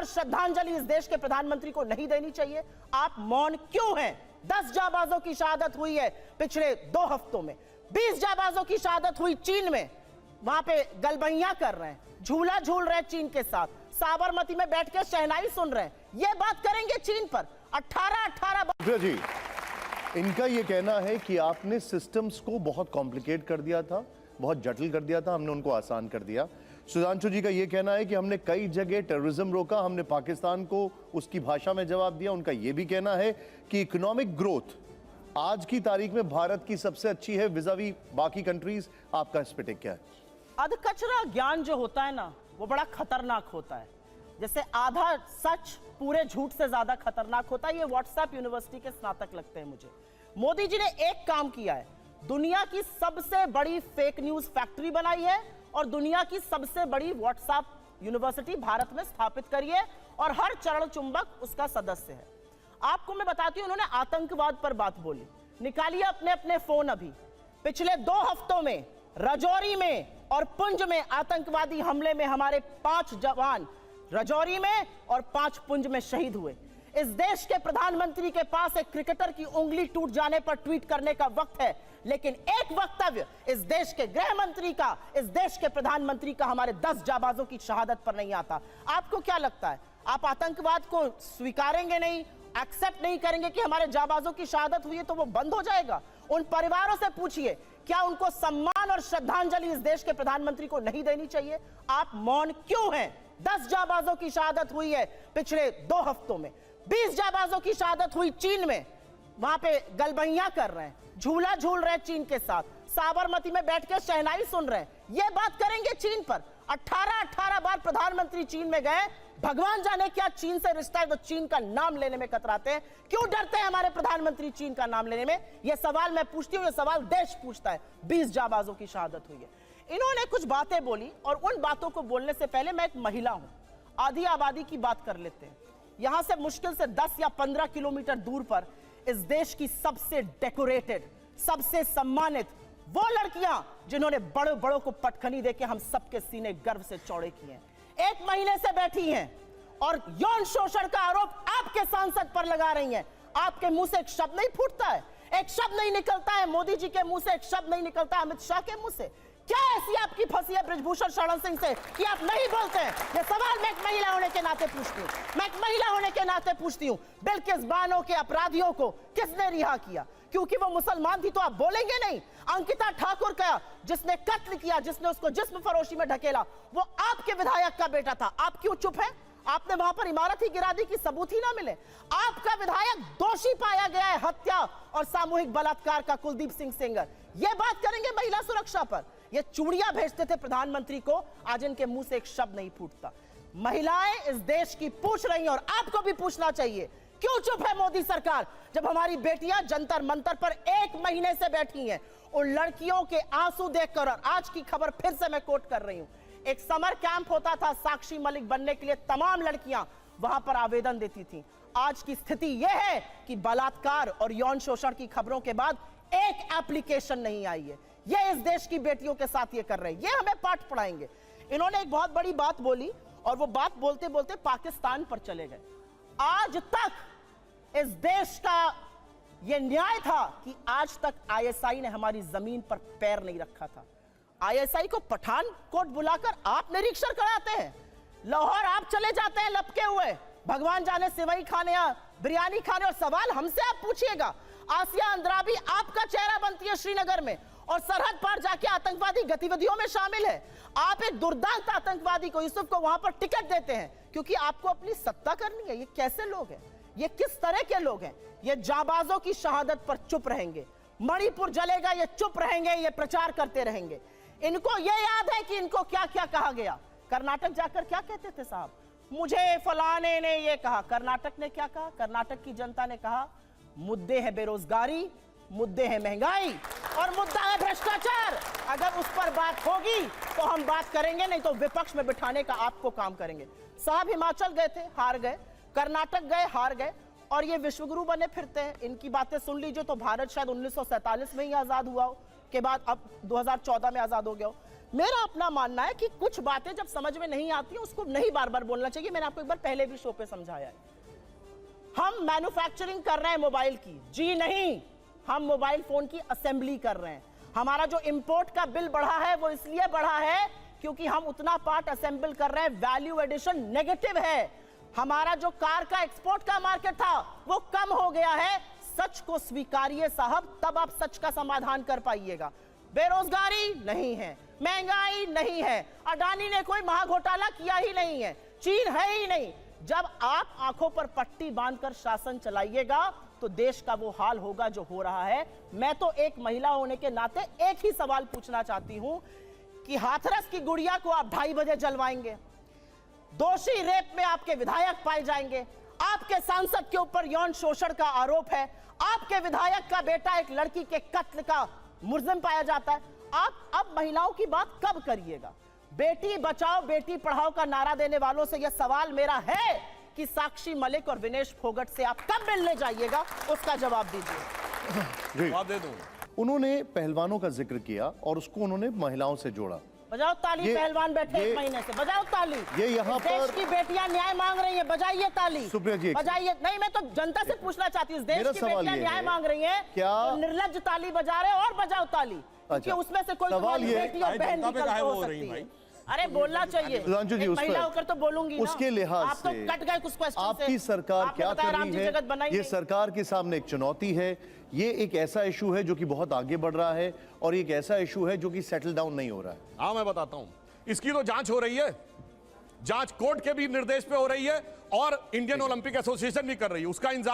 और श्रद्धांजलि इस देश के प्रधानमंत्री को नहीं देनी चाहिए? आप मौन क्यों हैं? 10 जाबाजों की शहादत हुई है पिछले 2 हफ्तों में, 20 जाबाजों की शहादत हुई चीन में, वहां पे गलबैया कर रहे हैं, झूला झूल रहे हैं चीन के साथ, साबरमती में बैठ के शहनाई सुन रहे हैं। ये बात करेंगे चीन पर? 18 जी, इनका ये कहना है कि आपने सिस्टम्स को बहुत कॉम्प्लिकेट कर दिया था, बहुत जटिल कर दिया था, हमने उनको आसान कर दिया। सुधांशु जी का ये कहना है कि हमने कई जगह टेररिज्म रोका, हमने पाकिस्तान को उसकी भाषा में जवाब दिया। उनका ये भी कहना है कि इकोनॉमिक ग्रोथ आज की तारीख में भारत की सबसे अच्छी है विज़ावी बाकी कंट्रीज। आपका इस पे टेक क्या है? अधकचरा ज्ञान जो होता है ना, वो बड़ा खतरनाक होता है। जैसे आधा सच पूरे झूठ से ज्यादा खतरनाक होता है। ये व्हाट्सएप यूनिवर्सिटी के स्नातक लगते हैं मुझे। मोदी जी ने एक काम किया है, दुनिया की सबसे बड़ी फेक न्यूज फैक्ट्री बनाई है और दुनिया की सबसे बड़ी व्हाट्सएप यूनिवर्सिटी भारत में स्थापित करी है और हर चरण चुंबक उसका सदस्य है। आपको मैं बताती हूं, उन्होंने आतंकवाद पर बात बोली। निकालिए अपने अपने फोन अभी। पिछले 2 हफ्तों में राजौरी में और पुंछ में आतंकवादी हमले में हमारे 5 जवान राजौरी में और 5 पुंछ में शहीद हुए। इस देश के प्रधानमंत्री के पास एक क्रिकेटर की उंगली टूट जाने पर ट्वीट करने का वक्त है, लेकिन एक वक्तव्य इस देश के गृह मंत्री का, इस देश के प्रधानमंत्री का हमारे 10 जाबाजों की शहादत पर नहीं आता। आपको क्या लगता है, आप आतंकवाद को स्वीकारेंगे नहीं, एक्सेप्ट नहीं करेंगे कि हमारे जाबाजों की शहादत हुई है तो वो बंद हो जाएगा? उन परिवारों से पूछिए, क्या उनको सम्मान और श्रद्धांजलि इस देश के प्रधानमंत्री को नहीं देनी चाहिए? आप मौन क्यों हैं? 10 जाबाजों की शहादत हुई है पिछले 2 हफ्तों में, 20 जाबाजों की शहादत हुई चीन में, वहां पे गलबैया कर रहे हैं, झूला झूल रहे हैं चीन के साथ, साबरमती में बैठ के शहनाई सुन रहे हैं। ये बात करेंगे चीन पर? 18 बार प्रधानमंत्री चीन में गए, भगवान जाने क्या चीन से रिश्ता है तो चीन का नाम लेने में कतराते हैं। क्यों डरते हैं हमारे प्रधानमंत्री चीन का नाम लेने में? यह सवाल मैं पूछती हूं, यह सवाल देश पूछता है। 20 जाबाजों की शहादत हुई है। इन्होंने कुछ बातें बोली और उन बातों को बोलने से पहले मैं एक महिला हूं, आधी आबादी की बात कर लेते हैं। यहां से मुश्किल से 10 या 15 किलोमीटर दूर पर इस देश की सबसे डेकोरेटेड, सबसे सम्मानित वो लड़कियां जिन्होंने बड़े बड़ों को पटखनी देके हम सबके सीने गर्व से चौड़े किए हैं, 1 महीने से बैठी हैं और यौन शोषण का आरोप आपके सांसद पर लगा रही हैं। आपके मुंह से एक शब्द नहीं फूटता है, एक शब्द नहीं निकलता है मोदी जी के मुंह से, एक शब्द नहीं निकलता है अमित शाह के मुंह से। क्या ऐसी आपकी फंसी है ब्रिजभूषण शरण सिंह से कि आप नहीं बोलते हैं? ये सवाल मैं एक महिला होने के नाते पूछती हूँ, मैं एक महिला होने के नाते पूछती हूँ। बिल्किस बानो के अपराधियों को किसने रिहा किया? क्योंकि वो मुसलमान थी तो आप बोलेंगे नहीं? अंकिता ठाकुर का जिसने कत्ल किया, जिसने उसको जिस्म फरोशी में ढकेला, वो आपके विधायक का बेटा था। आप क्यों चुप हैं? आपने वहां पर इमारत ही गिरा दी कि सबूत ही ना मिले। आपका विधायक दोषी पाया गया है हत्या और सामूहिक बलात्कार का, कुलदीप सिंह सेंगर। ये बात करेंगे महिला सुरक्षा पर। ये चूड़ियां भेजते थे प्रधानमंत्री को, आज इनके मुंह से एक शब्द नहीं फूटता। महिलाएं इस देश की पूछ रही हैं और आपको भी पूछना चाहिए, क्यों चुप है मोदी सरकार जब हमारी बेटियां जंतर मंतर पर 1 महीने से बैठी हैं? उन लड़कियों के आंसू देखकर, और आज की खबर फिर से मैं कोट कर रही हूं, एक समर कैंप होता था साक्षी मलिक बनने के लिए, तमाम लड़कियां वहां पर आवेदन देती थी। आज की स्थिति यह है कि बलात्कार और यौन शोषण की खबरों के बाद एक एप्लीकेशन नहीं आई है। ये इस देश की बेटियों के साथ ये कर रहे हैं, ये हमें पाठ पढ़ाएंगे। इन्होंने एक बहुत बड़ी बात बोली और वो बात बोलते बोलते पाकिस्तान पर चले गए। आज तक इस देश का यह न्याय था कि आज तक आईएसआई ने हमारी जमीन पर पैर नहीं रखा था। आईएसआई को पठानकोट बुलाकर आप निरीक्षण कराते हैं, लाहौर आप चले जाते हैं लपके हुए, भगवान जाने सेवई खाने या बिरयानी खाने, और सवाल हमसे आप पूछिएगा। आसिया अंद्राबी आपका चेहरा बनती है श्रीनगर में और सरहद पार जाके आतंकवादी गतिविधियों में शामिल है। आप एक दुर्दांत आतंकवादी को, यूसुफ को वहां पर टिकट देते हैं क्योंकि आपको अपनी सत्ता करनी है। ये कैसे लोग हैं? ये किस तरह के लोग हैं? ये जाबाजों की शहादत पर चुप रहेंगे, मणिपुर जलेगा ये चुप रहेंगे, ये प्रचार करते रहेंगे। इनको ये याद है कि इनको क्या क्या कहा गया। कर्नाटक जाकर क्या कहते थे साहब, मुझे फलाने ने ये कहा। कर्नाटक ने क्या कहा? कर्नाटक की जनता ने कहा मुद्दे है बेरोजगारी, मुद्दे है महंगाई और मुद्दा है भ्रष्टाचार। अगर उस पर बात होगी तो हम बात करेंगे, नहीं तो विपक्ष में बिठाने का आपको काम करेंगे। साहब हिमाचल गए थे, हार गए, कर्नाटक गए, हार गए, और ये विश्वगुरु बने फिरते हैं। इनकी बातें सुन लीजिए तो भारत शायद 1947 में ही आजाद हुआ हो, के बाद अब 2014 में आजाद हो गया हो। मेरा अपना मानना है कि कुछ बातें जब समझ में नहीं आती हैं उसको नहीं बार बार बोलना चाहिए। मैंने आपको एक बार पहले भी शो पे समझाया है। हम मैन्युफैक्चरिंग कर रहे हैं मोबाइल की, जी नहीं, हम मोबाइल फोन की असेंबली कर रहे हैं। हमारा जो इंपोर्ट का बिल बढ़ा है वो इसलिए बढ़ा है क्योंकि हम उतना पार्ट असेंबल कर रहे हैं, वैल्यू एडिशन नेगेटिव है। हमारा जो कार का एक्सपोर्ट का मार्केट था वो कम हो गया है। सच को स्वीकारिए साहब, तब आप सच का समाधान कर पाइएगा। बेरोजगारी नहीं है, महंगाई नहीं है, अडानी ने कोई महाघोटाला किया ही नहीं है, चीन है ही नहीं। जब आप आंखों पर पट्टी बांधकर शासन चलाइएगा तो देश का वो हाल होगा जो हो रहा है। मैं तो एक महिला होने के नाते एक ही सवाल पूछना चाहती हूं कि हाथरस की गुड़िया को आप 2:30 बजे जलवाएंगे, दोषी रेप में आपके विधायक पाए जाएंगे, आपके सांसद के ऊपर यौन शोषण का आरोप है, आपके विधायक का बेटा एक लड़की के कत्ल का मुलजिम पाया जाता है। आप अब महिलाओं की बात कब करिएगा? बेटी बचाओ बेटी पढ़ाओ का नारा देने वालों से यह सवाल मेरा है कि साक्षी मलिक और विनेश फोगट से आप कब मिलने जाइएगा, उसका जवाब दीजिए। जवाब दे दूं। उन्होंने पहलवानों का जिक्र किया और उसको उन्होंने महिलाओं से जोड़ा। बजाओ ताली, पहलवान बैठे एक महीने से, बजाओ ताली। ये यहाँ इस देश पर की बेटियां न्याय मांग रही हैं, बजाइए ताली। सुप्रिया जी, बजाइए। नहीं, मैं तो जनता से पूछना चाहती हूँ, इस देश मेरा की सवाल बेटियां ये न्याय है, मांग रही हैं, क्या तो निर्लज्ज ताली बजा रहे हो और बजाओ ताली, क्योंकि अच्छा, उसमें से कोई सवाल तुम्हारी ये- बेटी और बहन जनता पे निकल काहे हो हो रही सकती भाई? है। अरे बोलना चाहिए, सुधांशु जी, एक उस पर- महिला होकर तो बोलूंगी ना। उसके लिहाज आप तो से कट गए कुछ क्वेश्चन से। आपकी सरकार आपने क्या बताया कर राम रही जी है? जगत बनाई ये नहीं। सरकार के सामने एक चुनौती है। ये एक ऐसा इशू है जो कि बहुत आगे बढ़ रहा है और एक ऐसा इशू है जो कि सेटल डाउन नहीं हो रहा है। हाँ, मैं बताता हूं। इसकी तो जांच हो रही है, जांच कोर्ट के भी निर्देश पे हो रही है और इंडियन ओलंपिक एसोसिएशन भी कर रही है। उसका इंतजार